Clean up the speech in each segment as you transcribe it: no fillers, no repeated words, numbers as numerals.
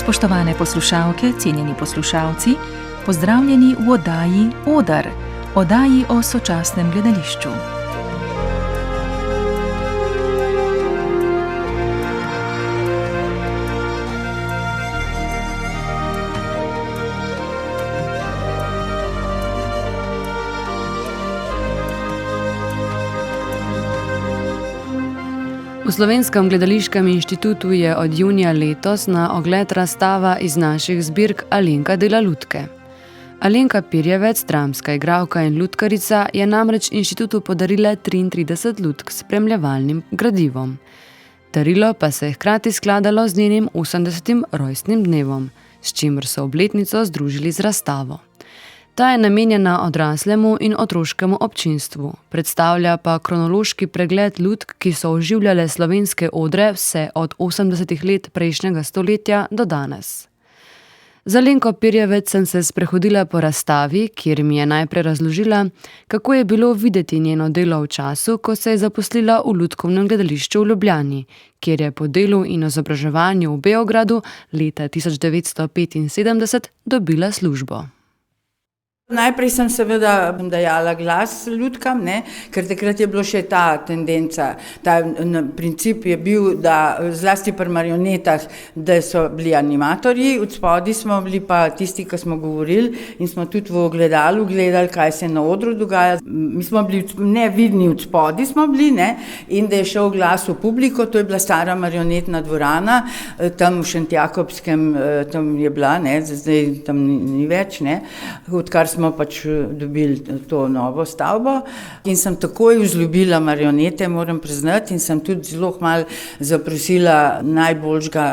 Spoštovane poslušalke, cenjeni poslušalci, pozdravljeni v oddaji Odar, oddaji o sočasnem gledališču. V Slovenskem gledališkem inštitutu je od junija letos na ogled razstava iz naših zbirk Alenka dela lutke. Alenka Pirjevec, dramska igralka in lutkarica, je namreč inštitutu podarila 33 lutk s spremljevalnim gradivom. Darilo pa se je hkrati skladalo z njenim 80. rojstnim dnevom, s čimer so obletnico združili z razstavo. Ta je namenjena odraslemu in otroškemu občinstvu, predstavlja pa kronološki pregled lutk, ki so oživljale slovenske odre vse od 80. let prejšnjega stoletja do danes. Z Alenko Pirjevec sem se sprehodila po razstavi, kjer mi je najprej razložila, kako je bilo videti njeno delo v času, ko se je zaposlila v Lutkovnem gledališču v Ljubljani, kjer je po delu in izobraževanju v Beogradu leta 1975 dobila službo. Najprej sem seveda dajala glas lutkam, ker takrat je bilo še ta tendenca, ta princip je bil, da zlasti pri marionetah, da so bili animatorji, od spodaj smo bili pa tisti, ki smo govorili in smo tudi v ogledalu gledali, kaj se na odru dogaja. Mi smo bili nevidni, od spodaj smo bili, in da je šel glas v publiko, to je bila stara marionetna dvorana, tam v Šentjakobskem, tam je bila, zdaj tam ni več, odkar smo pač dobili to novo stavbo in sem takoj vzljubila marionete, moram priznati, in sem tudi zelo hmalo zaprosila najboljšega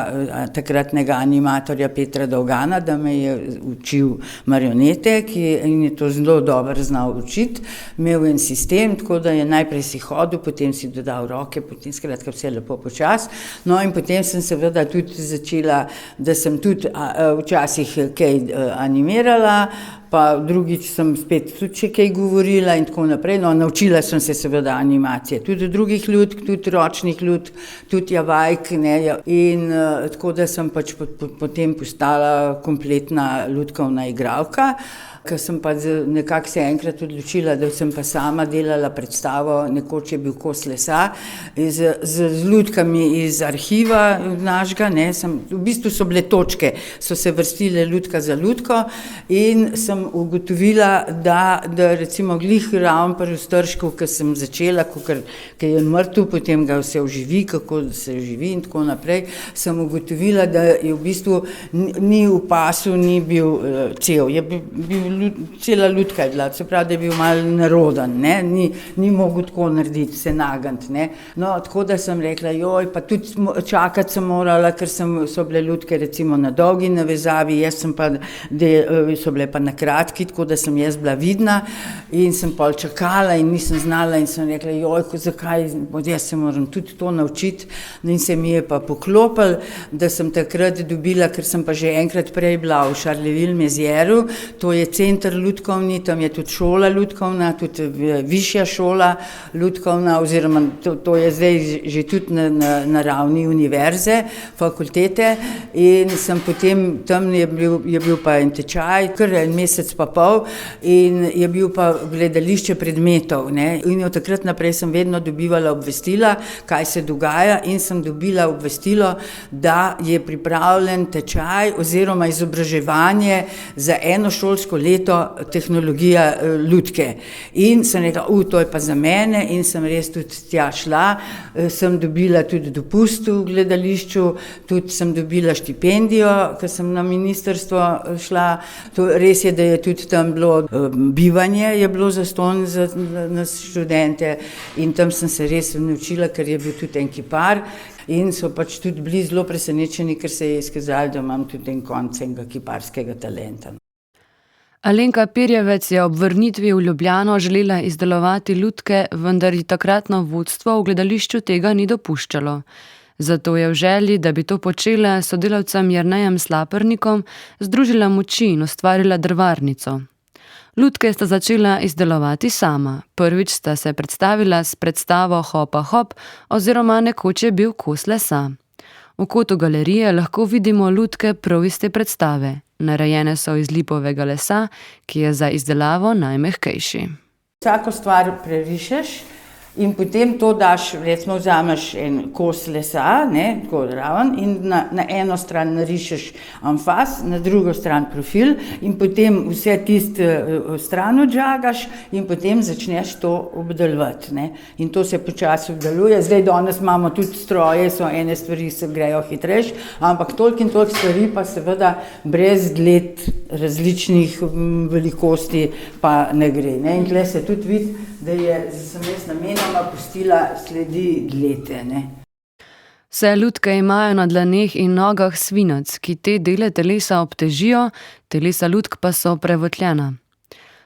takratnega animatorja Petra Dolgana, da me je učil marionete, in je to zelo dobro znal učiti. Imel en sistem, tako da je najprej si hodil, potem si dodal roke, potem skratka vse lepo počas. No in potem sem seveda tudi začela, da sem tudi včasih kaj animirala, pa drugič sem spet tudi še kaj govorila in tako naprej. No, naučila sem se seveda animacije, tudi drugih lutk, tudi ročnih lutk, tudi javajk, in tako da sem pač potem postala kompletna lutkovna igralka. Ker sem pa nekako se enkrat odločila, da sem pa sama delala predstavo, nekoč je bil kos lesa, z lutkami iz arhiva našega, v bistvu so bile točke, so se vrstile lutka za lutko in sem ugotovila, da recimo glih ravno pri Ostržku, ko sem začela, ker je mrtev, potem ga vse oživi, kako se oživi in tako naprej, sem ugotovila, da je v bistvu ni v pasu, ni bil cel, je bil cela lutka je bila, se pravi, da je bil malo neroden, ni mogel tako narediti, se nagniti, No, tako da sem rekla, pa tudi čakati sem morala, ker so bile lutke recimo na dolgi navezavi, jaz sem pa, so bile pa na kratki, tako da sem jaz bila vidna in sem pol čakala in nisem znala in sem rekla, zakaj, jaz se moram tudi to naučiti, in se mi je pa poklopil, da sem takrat dobila, ker sem pa že enkrat prej bila v Charleville-Mézièru, to je center lutkovni, tam je tudi šola lutkovna, tudi višja šola lutkovna, oziroma to je zdaj že tudi na ravni univerze, fakultete, in sem potem, tam je bil pa en tečaj, kar en mesec pa pol, in je bil pa gledališče predmetov, in od takrat naprej sem vedno dobivala obvestila, kaj se dogaja, in sem dobila obvestilo, da je pripravljen tečaj oziroma izobraževanje za eno šolsko leto tehnologija lutke. In sem rekla, to je pa za mene, in sem res tudi tja šla, sem dobila tudi dopust v gledališču, tudi sem dobila štipendijo, ker sem na ministrstvo šla. To res je, da je tudi tam bilo bivanje, je bilo zastonj za nas študente, in tam sem se res naučila, ker je bil tudi en kipar, in so pač tudi bili zelo presenečeni, ker se je izkazalo, da imam tudi en konec enega kiparskega talenta. Alenka Pirjevec je ob vrnitvi v Ljubljano želela izdelovati lutke, vendar ji takratno vodstvo v gledališču tega ni dopuščalo. Zato je v želji, da bi to počela s sodelavcem Jernejem Slapernikom, združila moči in ustvarila drvarnico. Lutke sta začela izdelovati sama. Prvič sta se predstavila s predstavo Hopa hop oziroma Nekoč je bil kos lesa. V kotu galerije lahko vidimo lutke prav iz te predstave. Narejene so iz lipovega lesa, ki je za izdelavo najmehkejši. Vsako stvar prerišeš in potem to daš, recimo vzameš en kos lesa, ne, tako raven, in na eno stran narišeš anfas, na drugo stran profil in potem vse tisto stran odžagaš in potem začneš to obdelovati, ne. In to se počasi obdeluje. Zdaj danes imamo tudi stroje, so ene stvari, se grejo hitrejš, ampak toliko in toliko stvari pa seveda brez gled različnih velikosti pa ne gre, ne. In tule se tudi vidi, da sem jaz namenoma pustila sledi glete, ne. Vse lutke imajo na dlaneh in nogah svinec, ki te dele telesa obtežijo, telesa lutk pa so prevotljena.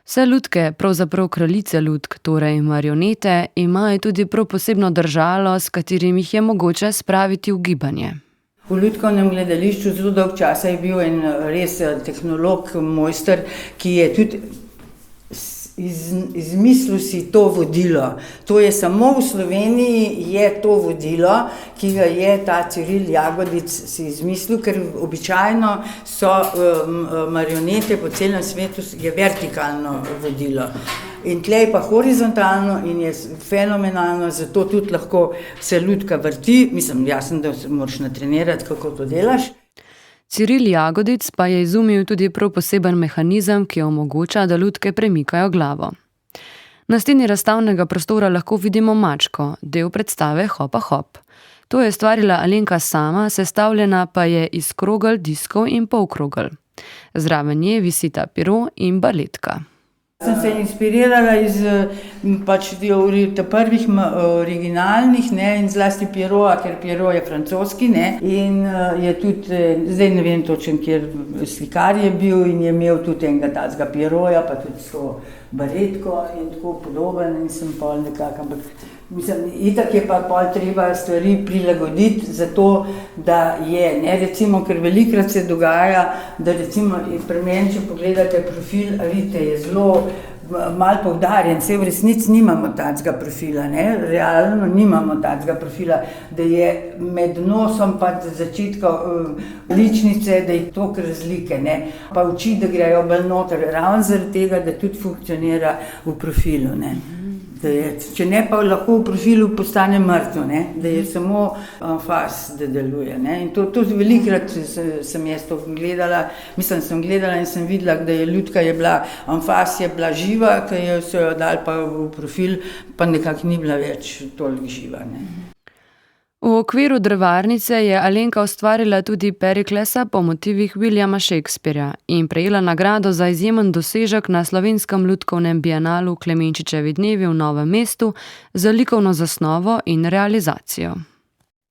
Vse lutke, pravzaprav kraljice lutk, torej marionete, imajo tudi prav posebno držalo, s katerim jih je mogoče spraviti v gibanje. V Lutkovnem gledališču zelo dolgo časa je bil en res tehnolog, mojster, ki je tudi izmislil si to vodilo. To je samo v Sloveniji je to vodilo, ki ga je ta Ciril Jagodic si izmislil, ker običajno so marionete po celem svetu je vertikalno vodilo. In tle je pa horizontalno in je fenomenalno, zato tudi lahko se lutka vrti. Mislim, jasno, da se moraš natrenirati, kako to delaš. Ciril Jagodic pa je izumil tudi prav poseben mehanizem, ki omogoča, da lutke premikajo glavo. Na steni razstavnega prostora lahko vidimo mačko, del predstave Hopa hop. To je ustvarila Alenka sama, sestavljena pa je iz krogel, diskov in polkrogel. Zraven nje visita pero in baletka. Sem se inspirirala iz pač prvih originalnih, ne, in zlasti Pierrota, ker Pierrot je francoski, ne, in je tudi, zdaj ne vem točno, kjer slikar je bil in je imel tudi enega tacga Pierrota, pa tudi so baletko in tako podoben in sem pol nekako, ampak mislim, itak je pa pol treba stvari prilagoditi zato, da je, ne, recimo, ker velikrat se dogaja, da recimo pri meni, če pogledate profil, vidite, je zelo malo poudarjen, se v resnici nimamo takega profila, ne, realno nimamo takega profila, da je med nosom pa začetka ličnice, da je toliko razlike, ne, pa oči, da grejo bolj noter, ravno zaradi tega, da tudi funkcionira v profilu, ne. Da je, če ne pa lahko v profilu postane mrtvo, ne, da je samo anfas, da deluje, ne, in to velikrat sem jaz to gledala, sem gledala in sem videla, da je lutka je bila, anfas je bila živa, ki so jo dali pa v profil, pa nekako ni bila več toliko živa, ne. V okviru drevarnice je Alenka ustvarila tudi Periklesa po motivih Williama Shakespearea in prejela nagrado za izjemen dosežek na Slovenskem lutkovnem bienalu Klemenčičevi dnevi v Novem mestu za likovno zasnovo in realizacijo.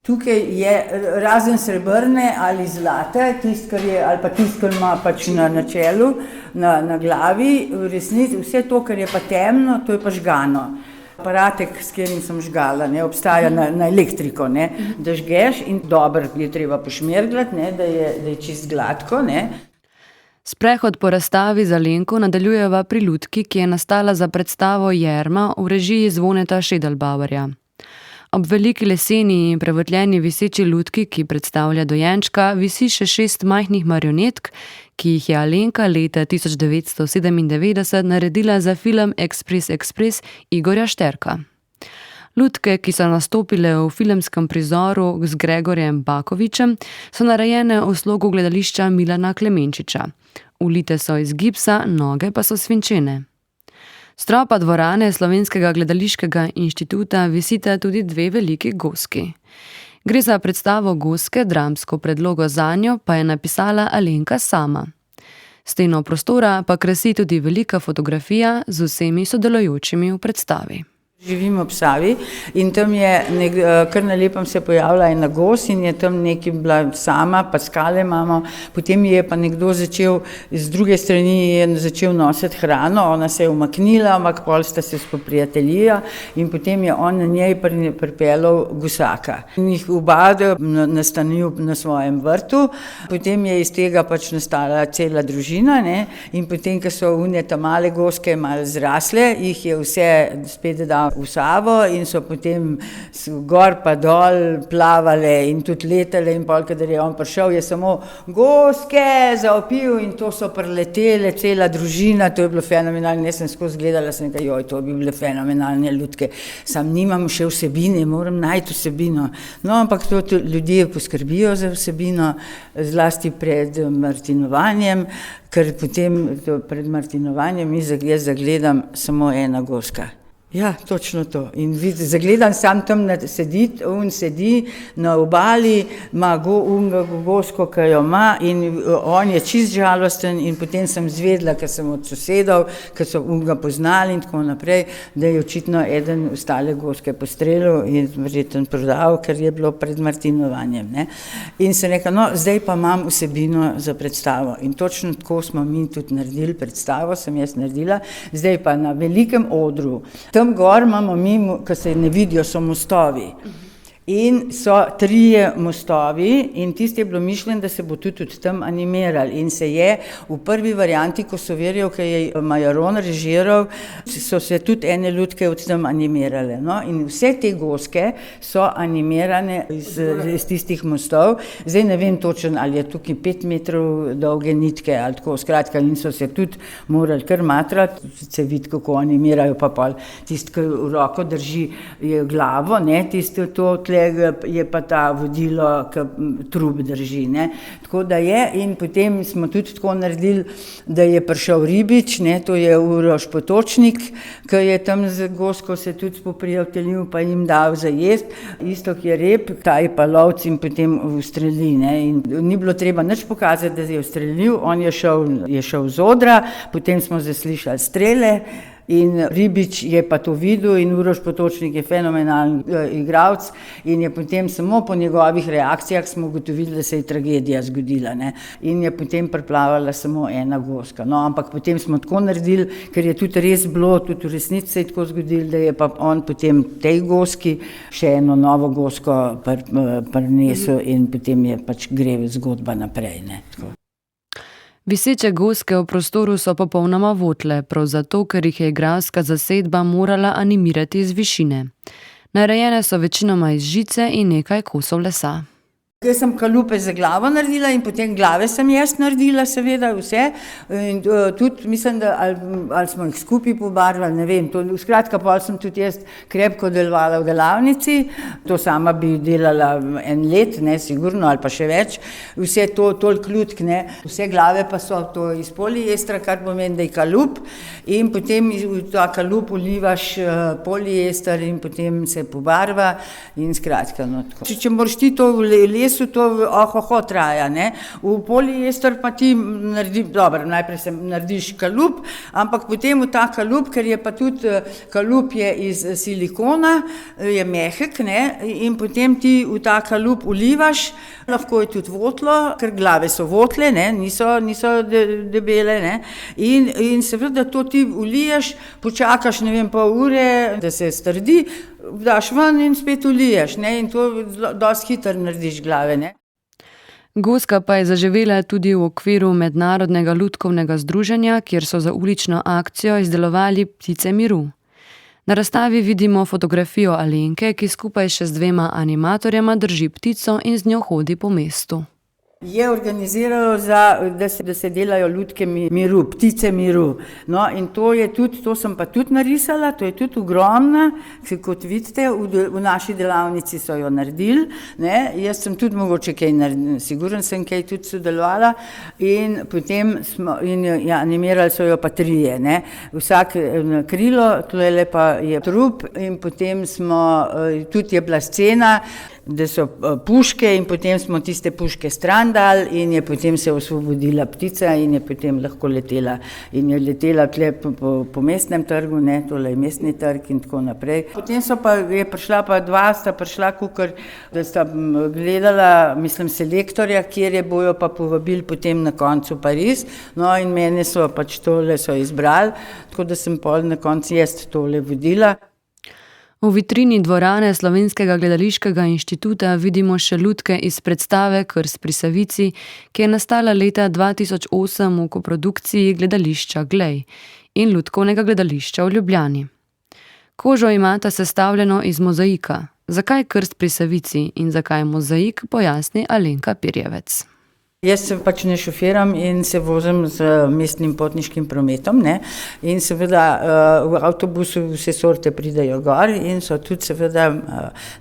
Tukaj je razen srebrne ali zlate, tisto, kar je, ali pa tisto, kar ima pač na čelu, na glavi, v resnici vse to, kar je pa temno, to je pa žgano. Aparatek, s katerim sem žgala, ne, obstaja na elektriko, ne, da žgeš in dobro je treba pošmerglati, ne, da je čist gladko, ne. Sprehod po razstavi z Alenko nadaljujeva pri lutki, ki je nastala za predstavo Jerma v režiji Zvoneta Šedelbauerja. Ob veliki leseni in prevotljeni viseči lutki, ki predstavlja dojenčka, visi še 6 majhnih marionetk, ki jih je Alenka leta 1997 naredila za film Ekspres Igorja Šterka. Lutke, ki so nastopile v filmskem prizoru z Gregorjem Bakovičem, so narejene v slogu gledališča Milana Klemenčiča. Ulite so iz gipsa, noge pa so svinčene. S stropa dvorane Slovenskega gledališkega inštituta visita tudi 2 veliki goski. Gre za predstavo Goske, dramsko predlogo zanjo pa je napisala Alenka sama. Steno prostora pa krasi tudi velika fotografija z vsemi sodelujočimi v predstavi. Živim ob Savi in tam je kar na lepem se pojavila ena gos in je tam nekaj bila sama, pa skale imamo, potem je pa nekdo začel, z druge strani je začel nositi hrano, ona se je umaknila, ampak pol sta se spoprijateljila in potem je on na njej pripeljal gusaka. In jih oba nastanil na svojem vrtu, potem je iz tega pač nastala cela družina, ne, in potem, ko so une ta male goske malo zrasle, jih je vse spet dal v Savo in so potem gor pa dol plavale in tudi letale in pol, kadar je on prišel, je samo goske zaopil in to so preletele, cela družina, to je bilo fenomenalno, jaz sem skozi gledala, sem nekaj, joj, to bi bile fenomenalne lutke, sam nimam še vsebine, moram najti vsebino. No, ampak to ljudje poskrbijo za vsebino, zlasti pred martinovanjem, ker potem pred martinovanjem jaz zagledam samo ena goska. Ja, točno to. In zagledam sam tam on sedi na obali, ima gosko, ki jo ima in on je čist žalosten in potem sem zvedla, ker sem od sosedov, ker so ga poznali in tako naprej, da je očitno eden ostale goske postrelil in verjetno prodal, ker je bilo pred martinovanjem, ne. In sem rekla, no, zdaj pa imam vsebino za predstavo. In točno tako smo mi tudi naredili predstavo, sem jaz naredila, zdaj pa na velikem odru. Tam gor imamo mi, ki se ne vidijo, so mostovi. In so 3 mostovi in tisti je bilo mišljen, da se bo tudi tam animirali. In se je v prvi varianti, ko so verjel, ki je Majaron režiral, so se tudi ene lutke od tam animirale. No? In vse te goske so animirane iz tistih mostov. Zdaj ne vem točno, ali je tukaj 5 metrov dolge nitke ali tako, skratka, in so se tudi morali kar matrati, se vidi, kako animirajo, pa pol tisti, ki v roko drži je glavo, ne, tisti to je pa ta vodilo, ki trup drži, ne. Tako da je in potem smo tudi tako naredili, da je prišel ribič, ne, to je Uroš Potočnik, ki je tam z gosko se tudi spoprijateljil, pa jim dal za jest, Iztok je rep, ta je pa lovc in potem ustreli, ne, in ni bilo treba nič pokazati, da je ustrelil, on je šel z odra, potem smo zaslišali strele, in ribič je pa to videl in Uroš Potočnik je fenomenalen igralec in je potem samo po njegovih reakcijah smo ugotovili, da se je tragedija zgodila, ne. In je potem priplavala samo ena goska. No, ampak potem smo tako naredili, ker je tudi res bilo, tudi v resnici se je tako zgodilo, da je pa on potem tej goski še eno novo gosko prinesel in potem je pač gre zgodba naprej, ne. Tako. Viseče goske v prostoru so popolnoma votle, prav zato, ker jih je igralska zasedba morala animirati iz višine. Narejene so večinoma iz žice in nekaj kosov lesa. Jaz sem kalupe za glavo naredila in potem glave sem jaz naredila, seveda vse. In tudi mislim, da ali smo jih skupaj pobarvali, ne vem. Skratka, pol sem tudi jaz krepko delovala v delavnici, to sama bi delala 1 let, ne, sigurno, ali pa še več. Vse to, toliko lutk, ne. Vse glave pa so to iz poliestra, kar pomeni, da je kalup in potem v ta kalup ulivaš poliester in potem se pobarva in skratka, no tako. Če moraš ti to v lesu, to traja, ne. V poliester pa ti najprej narediš kalup, ampak potem v ta kalup, ker je pa tudi kalup je iz silikona, je mehek, ne, in potem ti v ta kalup ulivaš, lahko je tudi votlo, ker glave so votle, ne, niso debele, ne, in seveda to ti uliješ, počakaš, ne vem, pol ure, da se strdi, daš ven in spet uliješ, ne, in to dosti hitro narediš glave, ne. Goska pa je zaživela tudi v okviru Mednarodnega lutkovnega združenja, kjer so za ulično akcijo izdelovali ptice miru. Na razstavi vidimo fotografijo Alenke, ki skupaj še z 2 animatorjema drži ptico in z njo hodi po mestu. Je organiziralo, da se delajo lutke miru, ptice miru. No, in to sem pa tudi narisala, to je tudi ogromna, kot vidite, v naši delavnici so jo naredili, ne, jaz sem tudi mogoče kaj naredila, sigurno sem kaj tudi sodelovala in potem animirali so jo pa 3, ne, vsak krilo, tlele pa je trup in potem tudi je bila scena, da so puške in potem smo tiste puške stran dali in je potem se osvobodila ptica in je potem lahko letela. In je letela tle po mestnem trgu, ne, tole je mestni trg in tako naprej. Potem je prišla pa 2, sta prišla kukor, da sta gledala, mislim, selektorja, kjer je bojo pa povabili potem na koncu Pariz. No in mene so pač tole so izbrali, tako da sem pol na koncu jaz tole vodila. V vitrini dvorane Slovenskega gledališkega inštituta vidimo še lutke iz predstave Krst pri Savici, ki je nastala leta 2008 v koprodukciji gledališča Glej in Lutkovnega gledališča v Ljubljani. Kožo imata sestavljeno iz mozaika. Zakaj krst pri Savici in zakaj mozaik, pojasni Alenka Pirjevec. Jaz se pač ne šofiram in se vozim z mestnim potniškim prometom, ne. In seveda v avtobusu vse sorte pridejo gor in so tudi seveda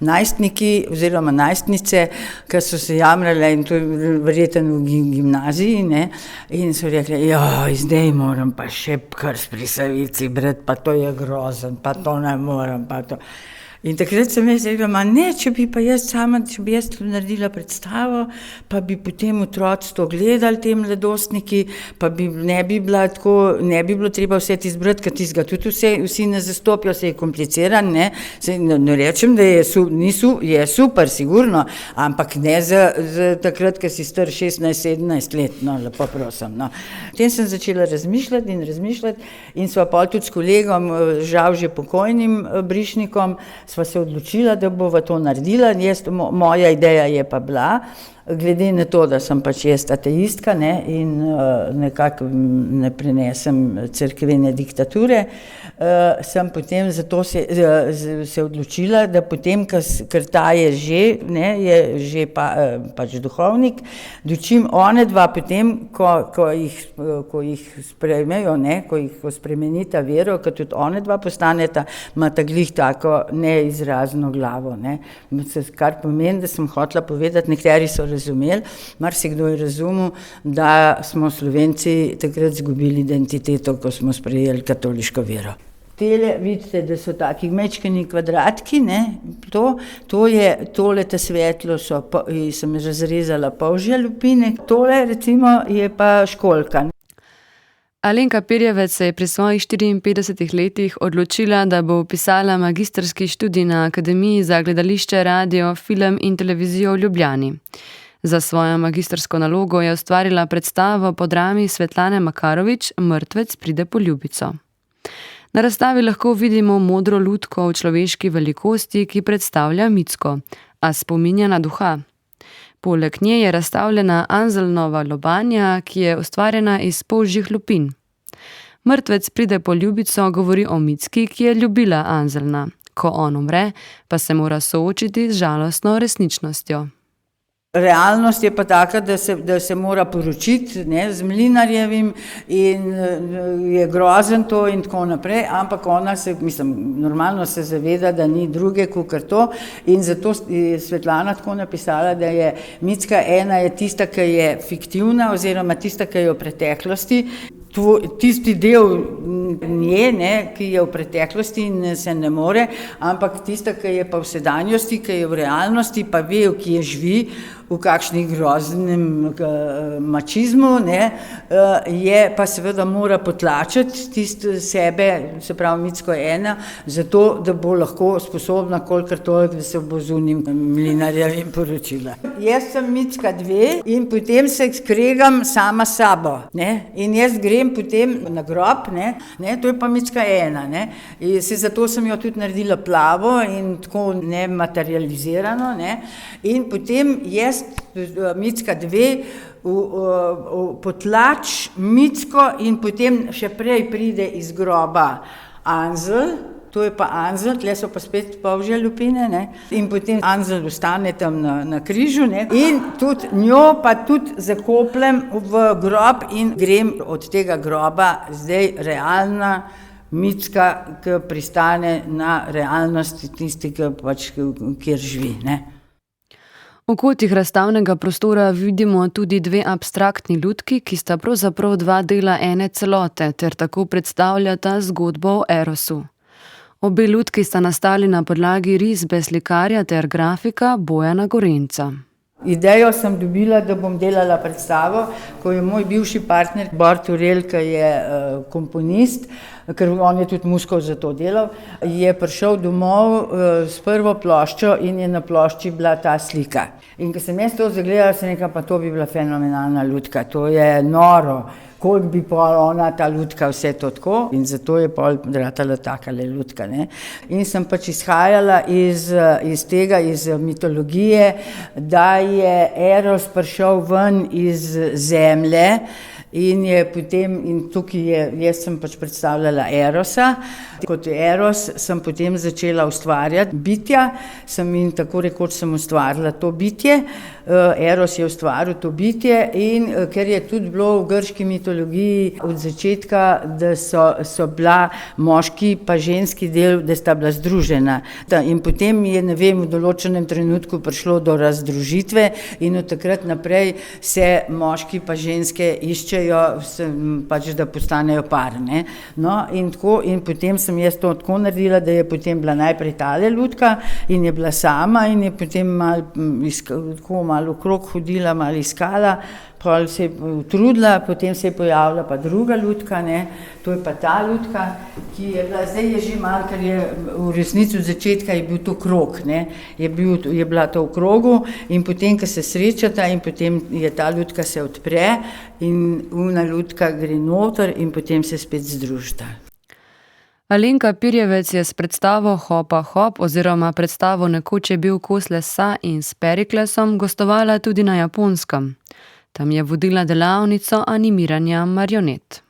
najstniki oziroma najstnice, ki so se jamrale, in to je verjetno v gimnaziji, ne, in so rekli, zdaj moram pa še krst pri Savici brati, pa to je grozen, pa to ne morem, pa to. In takrat sem jaz rekla, če bi jaz naredila predstavo, pa bi potem otroci to gledali, te mladostniki, pa ne bi bilo treba vse izbrati, ker tistega tudi vsi ne zastopijo, se je kompliciran, ne. Ne rečem, da je super, sigurno, ampak ne za takrat, ko si star 16-17 let, no, lepo prosim, no. Potem sem začela razmišljati in sva pol tudi s kolegom, žal že pokojnim Brišnikom, sva se odločila, da bova to naredila. Moja ideja je pa bila, glede na to, da sem pač jaz ateistka, ne, in nekako ne prenesem cerkvene diktature, sem potem zato se odločila, da potem, ker ta je že pač duhovnik, dočim one dva potem, ko jih sprejmejo, ne, ko jih spremenita vero, ko tudi one dva postaneta, imata glih tako neizrazno glavo, ne. Kar pomeni, da sem hotela povedati, nekateri so razumeli, marsikdo je razumel, da smo Slovenci takrat izgubili identiteto, ko smo sprejeli katoliško vero. Tele, vidite, da so taki majčkeni kvadratki, ne, tole ta svetlo sem razrezala polžje lupine, tole recimo je pa školjka. Alenka Pirjevec se je pri svojih 54 letih odločila, da bo vpisala magistrski študij na Akademiji za gledališče, radio, film in televizijo v Ljubljani. Za svojo magistrsko nalogo je ustvarila predstavo po drami Svetlane Makarovič Mrtvec pride po ljubico. Na razstavi lahko vidimo modro lutko v človeški velikosti, ki predstavlja Micko, a spominja na duha. Poleg nje je razstavljena Anzelnova lobanja, ki je ustvarjena iz polžjih lupin. Mrtvec pride po ljubico govori o Micki, ki je ljubila Anzelna. Ko on umre, pa se mora soočiti z žalostno resničnostjo. Realnost je pa taka, da se mora poročiti, ne, z Mlinarjevim in je grozen to in tako naprej, ampak ona normalno se zaveda, da ni druge kakor to, in zato je Svetlana tako napisala, da je Micka ena je tista, ki je fiktivna oziroma tista, ki je v preteklosti. Tisti del nje, ne, ki je v preteklosti in se ne more, ampak tista, ki je pa v sedanjosti, ki je v realnosti, pa ve, ki je živi v kakšnem groznem mačizmu, ne, je pa seveda mora potlačiti tisto sebe, se pravi Micko ena, zato, da bo lahko sposobna kolikor toliko, da se bo z unim Mlinarjevim poročila. Jaz sem Micka 2 in potem se skregam sama s sabo, ne, in jaz grem potem na grob, ne, to je pa Micka 1, ne, in zato sem jo tudi naredila plavo in tako nematerializirano, ne, in potem jaz Micka 2 potlač Micko in potem še prej pride iz groba Anzel, to je pa Anzel, tle so pa spet polžje lupine, ne, in potem Anzel ostane tam na križu, ne, in tudi njo pa tudi zakopljem v grob in grem od tega groba zdaj realna Micka, ki pristane na realnosti tisti, kjer živi, ne. V kotih razstavnega prostora vidimo tudi 2 abstraktni lutki, ki sta pravzaprav 2 dela ene celote ter tako predstavljata zgodbo o Erosu. Obe lutki sta nastali na podlagi risbe slikarja ter grafika Bojana Gorenca. Idejo sem dobila, da bom delala predstavo, ko je moj bivši partner Bor Turel, ki je komponist, ker on je tudi muzikal za to delal, je prišel domov s prvo ploščo in je na plošči bila ta slika. In ko sem jaz to zagledala, sem rekla, pa to bi bila fenomenalna lutka, to je noro, koliko bi pol ona, ta lutka, vse to tako, in zato je pol ratala takale lutka, ne. In sem pač izhajala iz tega, iz mitologije, da je Eros prišel ven iz zemlje In je potem, in tukaj jaz sem pač predstavljala Erosa. Kot Eros sem potem začela ustvarjati bitja, in tako rekoč sem ustvarila to bitje. Eros je ustvaril to bitje in ker je tudi bilo v grški mitologiji od začetka, da so bila moški pa ženski del, da sta bila združena. In potem je, ne vem, v določenem trenutku prišlo do razdružitve in od takrat naprej se moški pa ženske iščejo, pač da postanejo par, ne. No, in tako, in potem sem jaz to tako naredila, da je potem bila najprej tale lutka in je bila sama in je potem malo okrog hodila, malo iskala, pol se je utrudila, potem se je pojavila pa druga lutka, ne, to je pa ta lutka, ki je bila, zdaj je že malo, ker je v resnici od začetka je bil to krog, ne, je bila to v krogu in potem, ko se srečata in potem je ta lutka se odpre in ona lutka gre noter in potem se spet združita. Alenka Pirjevec je s predstavo Hopa Hop oziroma predstavo Nekoč je bil kos lesa in s Periklesom gostovala tudi na Japonskem. Tam je vodila delavnico animiranja marionet.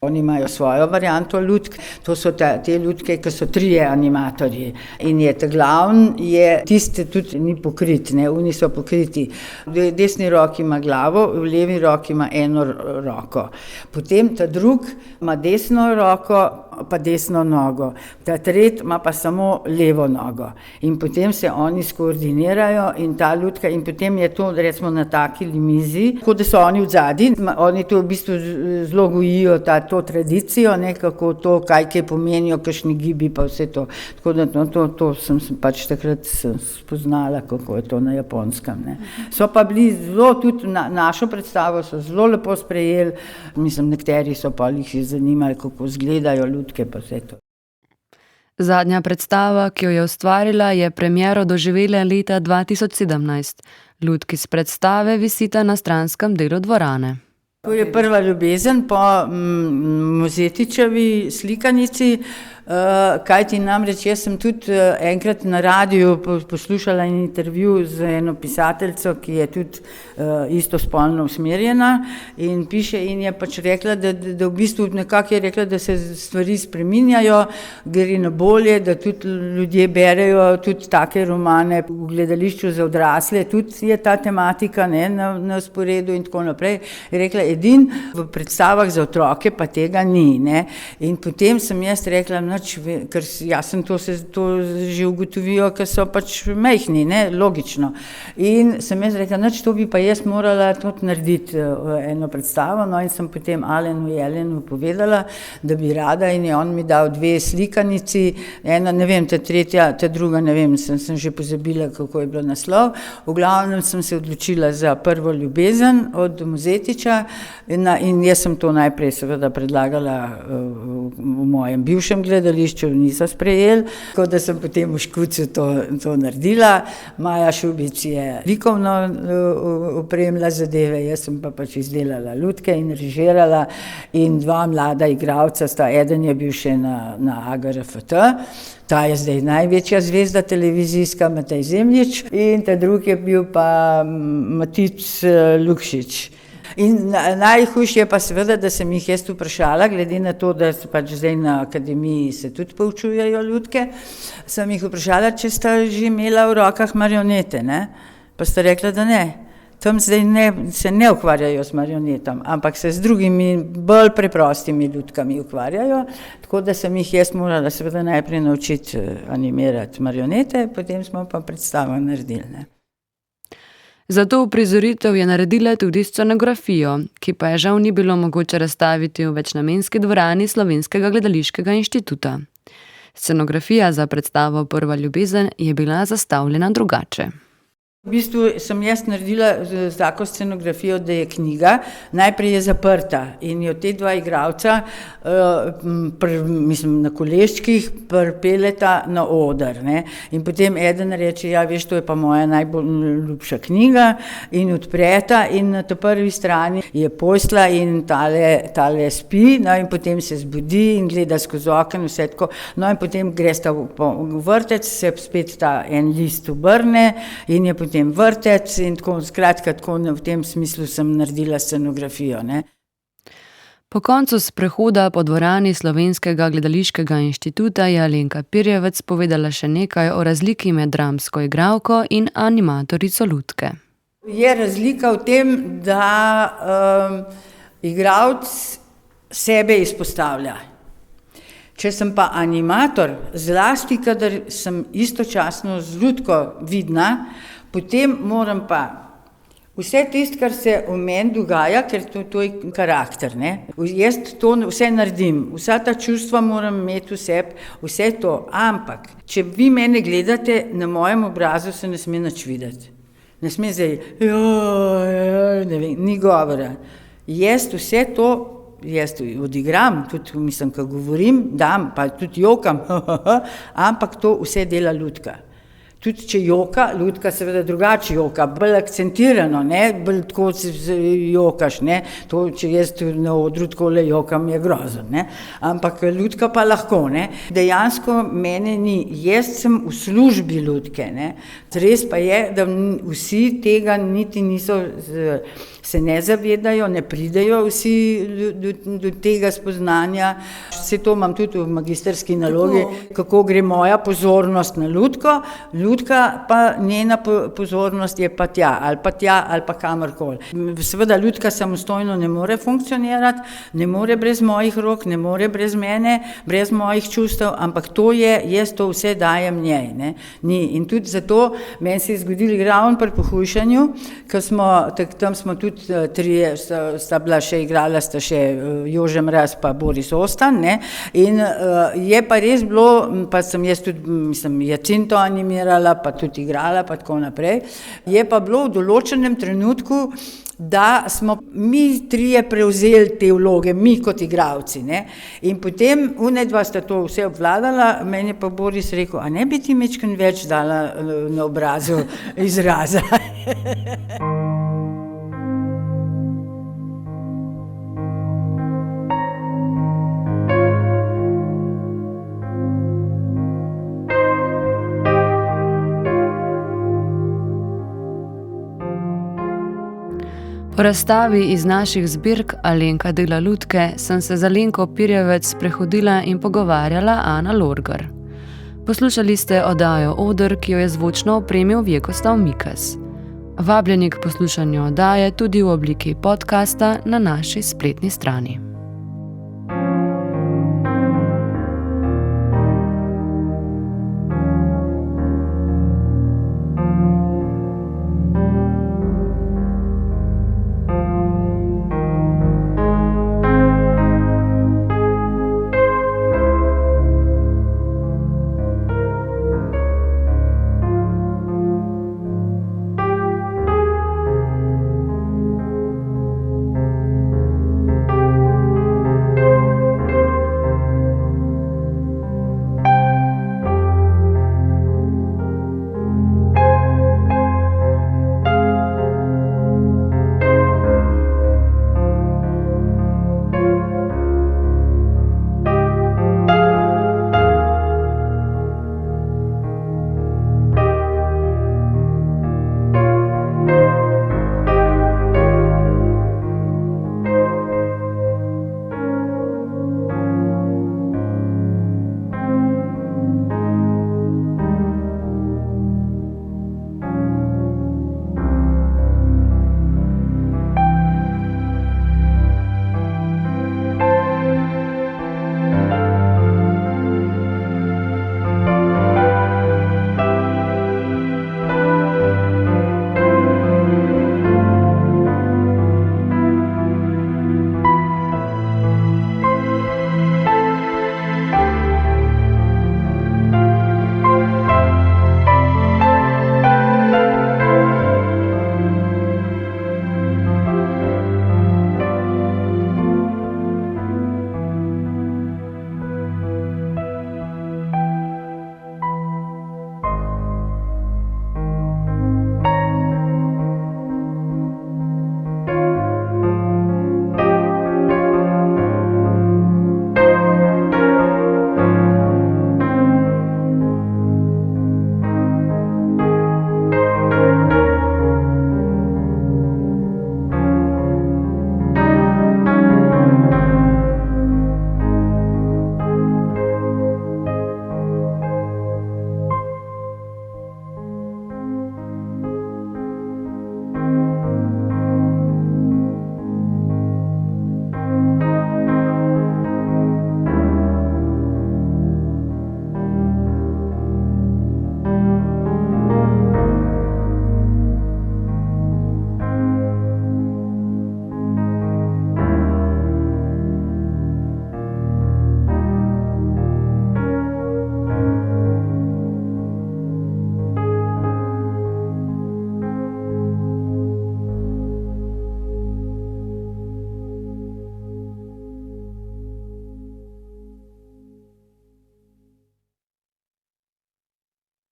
Oni imajo svojo varianto lutk, to so te lutke, ki so trije animatorji. In je ta glavni, tisti tudi ni pokrit, ne, oni so pokriti. V desni roki ima glavo, v levi roki ima eno roko. Potem ta drug ima desno roko pa desno nogo, ta tretji ima pa samo levo nogo. In potem se oni skoordinirajo in ta lutka, in potem je to recimo na taki mizi, tako da so oni odzadaj, oni to v bistvu zelo gojijo to tradicijo, nekako to, kaj pomenijo, kakšni gibi pa vse to. Tako da to sem pač takrat spoznala, kako je to na Japonskem, ne. So pa bili zelo, tudi našo predstavo so zelo lepo sprejeli, mislim, nekateri so pa jih zanimali, kako izgledajo lutke pa vse to. Zadnja predstava, ki jo je ustvarila, je premiero doživela leta 2017. Lutki s predstave visita na stranskem delu dvorane. To je prva ljubezen po Mozetičevi slikanici, kajti namreč jaz sem tudi enkrat na radiju poslušala intervju z eno pisateljico, ki je tudi istospolno usmerjena in piše in je pač rekla, da v bistvu nekako je rekla, da se stvari spreminjajo, gre na bolje, da tudi ljudje berejo tudi take romane v gledališču za odrasle, tudi je ta tematika, ne, na sporedu in tako naprej. Je rekla, v predstavah za otroke pa tega ni, ne. In potem sem jaz rekla, ker jaz sem to že ugotovijo, ker so pač majhni, ne, logično. In sem jaz rekla, to bi pa jaz morala tudi narediti eno predstavo, no, in sem potem Alenu Jelenu povedala, da bi rada in je on mi dal dve slikanici, ena, ne vem, ta tretja, ta druga, ne vem, sem že pozabila, kako je bilo naslov. V glavnem sem se odločila za Prvo ljubezen od Mozetiča in jaz sem to najprej seveda predlagala v mojem bivšem gledališču, niso sprejeli, tako da sem potem v Škucu to naredila. Maja Šubic je likovno opremila zadeve, jaz sem pa pač izdelala lutke in režirala in dva mlada igralca sta, eden je bil še na AGRFT, ta je zdaj največja zvezda televizijska, Matej Zemljič, in ta drugi je bil pa Matic Lukšič. In najhujše je pa seveda, da sem jih jaz vprašala, glede na to, da pač zdaj na akademiji se tudi poučujejo lutke, sem jih vprašala, če sta že imela v rokah marionete, ne? Pa sta rekla, da ne. Tam zdaj se ne ukvarjajo s marionetom, ampak se z drugimi bolj preprostimi lutkami ukvarjajo, tako da sem jih jaz morala seveda najprej naučiti animirati marionete, potem smo pa predstavo naredili, ne. Zato uprizoritev je naredila tudi scenografijo, ki pa je žal ni bilo mogoče razstaviti v večnamenski dvorani Slovenskega gledališkega inštituta. Scenografija za predstavo Prva ljubezen je bila zastavljena drugače. V bistvu sem jaz naredila tako scenografijo, da je knjiga, najprej je zaprta in jo te dva igralca, mislim, na koleščkih pripeljeta na oder, ne. In potem eden reče, ja, veš, to je pa moja najljubša knjiga in odpreta in na ta prvi strani je posla in tale spi, no, in potem se zbudi in gleda skozi okno, vse tako, no, in potem gresta v vrtec, se spet ta en list obrne in je potem vrtec in tako, skratka, tako v tem smislu sem naredila scenografijo, ne. Po koncu sprehoda po dvorani Slovenskega gledališkega inštituta je Alenka Pirjevec povedala še nekaj o razliki med dramsko igralko in animatorico lutke. Je razlika v tem, da igralec sebe izpostavlja. Če sem pa animator, zlasti kadar sem istočasno z lutko vidna, potem moram pa vse tisto, kar se v meni dogaja, ker to je karakter, ne? Jaz to vse naredim, vsa ta čustva moram imeti v sebi, vse to, ampak če vi mene gledate, na mojem obrazu se ne sme nič videti. Ne sme zdaj, ne vem, ni govora. Jaz vse to, jaz odigram, tudi mislim, ko govorim, dam, pa tudi jokam, ampak to vse dela lutka. Tudi če joka, lutka seveda drugače joka, bolj akcentirano, ne, bolj tako jokaš, ne, to, če jaz na odru takole jokam, je grozen, ne, ampak lutka pa lahko, ne. Dejansko mene ni, jaz sem v službi lutke, ne, res pa je, da vsi tega niti niso, se ne zavedajo, ne pridejo vsi do tega spoznanja. Vse to imam tudi v magistrski nalogi, kako gre moja pozornost na lutko, lutka pa njena pozornost je pa tja ali pa kamorkoli. Seveda lutka samostojno ne more funkcionirati, ne more brez mojih rok, ne more brez mene, brez mojih čustev, ampak to je, jaz to vse dajem njej, ne. Ni. In tudi zato meni se je zgodilo ravno pri Pohujšanju, ker tam smo tudi trije, sta bila še igrala, sta še Jože Mraz pa Boris Ostan, ne, in je pa res bilo, pa sem jaz tudi, mislim, Jacinto animirala, pa tudi igrala, pa tako naprej, je pa bilo v določenem trenutku, da smo mi trije prevzeli te vloge, mi kot igralci, ne, in potem onedva sta to vse obvladala, meni je pa Boris rekel, a ne bi ti majčkeno več dala na obrazu izraza. Po razstavi iz naših zbirk Alenka dela lutke sem se z Alenko Pirjevec sprehodila in pogovarjala Ana Lorgar. Poslušali ste oddajo Oder, ki jo je zvočno opremil Vjekoslav Mikes. Vabljeni k poslušanju oddaje tudi v obliki podcasta na naši spletni strani.